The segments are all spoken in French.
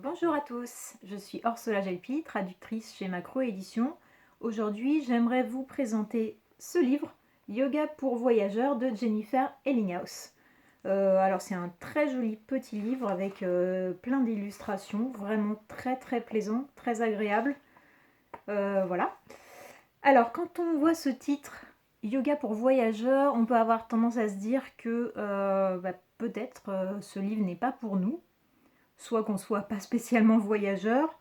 Bonjour à tous, je suis Orsola Gelpi, traductrice chez Macro Éditions. Aujourd'hui, j'aimerais vous présenter ce livre, Yoga pour voyageurs de Jennifer Ellinghaus. Alors c'est un très joli petit livre avec plein d'illustrations, vraiment très plaisant, très agréable. Voilà. Alors quand on voit ce titre, Yoga pour voyageurs, on peut avoir tendance à se dire que peut-être ce livre n'est pas pour nous. Soit qu'on soit pas spécialement voyageur,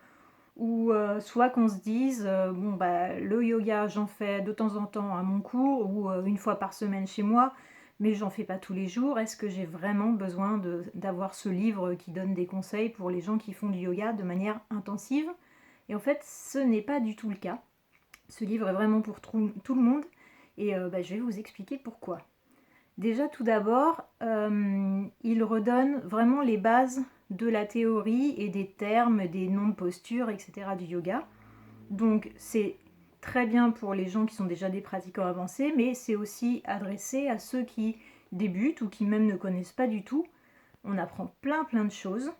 ou soit qu'on se dise le yoga j'en fais de temps en temps à mon cours ou une fois par semaine chez moi, mais j'en fais pas tous les jours. Est-ce que j'ai vraiment besoin d'avoir ce livre qui donne des conseils pour les gens qui font du yoga de manière intensive? Et en fait, ce n'est pas du tout le cas. Ce livre est vraiment pour tout le monde et je vais vous expliquer pourquoi. Déjà, tout d'abord, il redonne vraiment les bases de la théorie et des termes, des noms de postures, etc. du yoga. Donc, c'est très bien pour les gens qui sont déjà des pratiquants avancés, mais c'est aussi adressé à ceux qui débutent ou qui même ne connaissent pas du tout. On apprend plein de choses.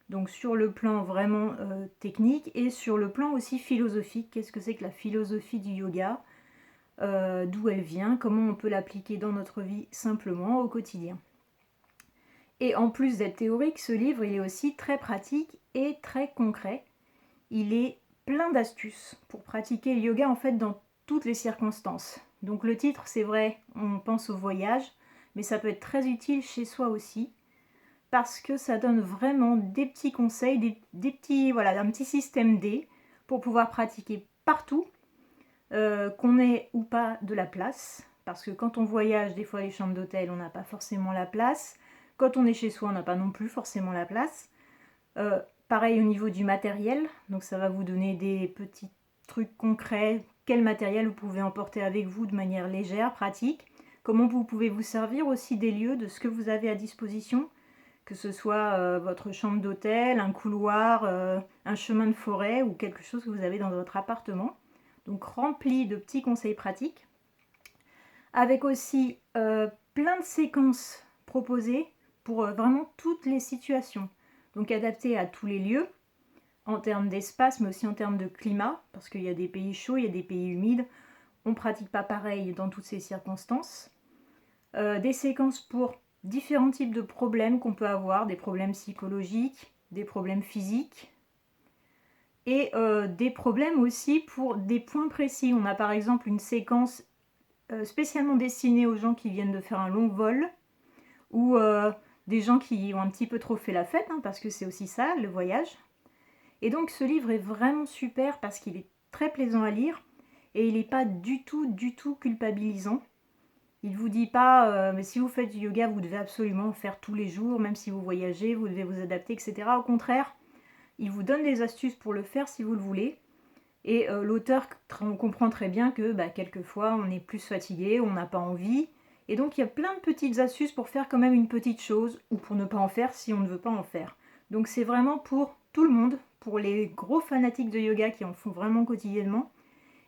Donc, sur le plan vraiment technique et sur le plan aussi philosophique. Qu'est-ce que c'est que la philosophie du yoga ? D'où elle vient, comment on peut l'appliquer dans notre vie simplement au quotidien. Et en plus d'être théorique, ce livre il est aussi très pratique et très concret. Il est plein d'astuces pour pratiquer le yoga en fait dans toutes les circonstances. Donc le titre c'est vrai, on pense au voyage, mais ça peut être très utile chez soi aussi parce que ça donne vraiment des petits conseils, un petit système D pour pouvoir pratiquer partout. Qu'on ait ou pas de la place, parce que quand on voyage, des fois les chambres d'hôtel, on n'a pas forcément la place. Quand on est chez soi, on n'a pas non plus forcément la place. Pareil au niveau du matériel, donc ça va vous donner des petits trucs concrets. Quel matériel vous pouvez emporter avec vous de manière légère, pratique. Comment vous pouvez vous servir aussi des lieux, de ce que vous avez à disposition, que ce soit votre chambre d'hôtel, un couloir, un chemin de forêt ou quelque chose que vous avez dans votre appartement. Donc rempli de petits conseils pratiques, avec aussi plein de séquences proposées pour vraiment toutes les situations. Donc adaptées à tous les lieux, en termes d'espace, mais aussi en termes de climat, parce qu'il y a des pays chauds, il y a des pays humides, on ne pratique pas pareil dans toutes ces circonstances. Des séquences pour différents types de problèmes qu'on peut avoir, des problèmes psychologiques, des problèmes physiques, et des problèmes aussi pour des points précis. On a par exemple une séquence spécialement destinée aux gens qui viennent de faire un long vol ou des gens qui ont un petit peu trop fait la fête, parce que c'est aussi ça, le voyage. Et donc ce livre est vraiment super parce qu'il est très plaisant à lire et il n'est pas du tout culpabilisant. Il ne vous dit pas mais si vous faites du yoga, vous devez absolument le faire tous les jours, même si vous voyagez, vous devez vous adapter, etc. Au contraire, il vous donne des astuces pour le faire si vous le voulez. Et l'auteur comprend très bien que quelquefois on est plus fatigué, on n'a pas envie. Et donc il y a plein de petites astuces pour faire quand même une petite chose, ou pour ne pas en faire si on ne veut pas en faire. Donc c'est vraiment pour tout le monde, pour les gros fanatiques de yoga qui en font vraiment quotidiennement,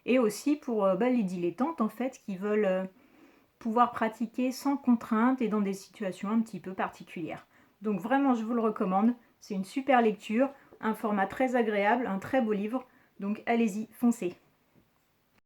et aussi pour les dilettantes en fait qui veulent pouvoir pratiquer sans contrainte et dans des situations un petit peu particulières. Donc vraiment je vous le recommande, c'est une super lecture, un format très agréable, un très beau livre, donc allez-y, foncez.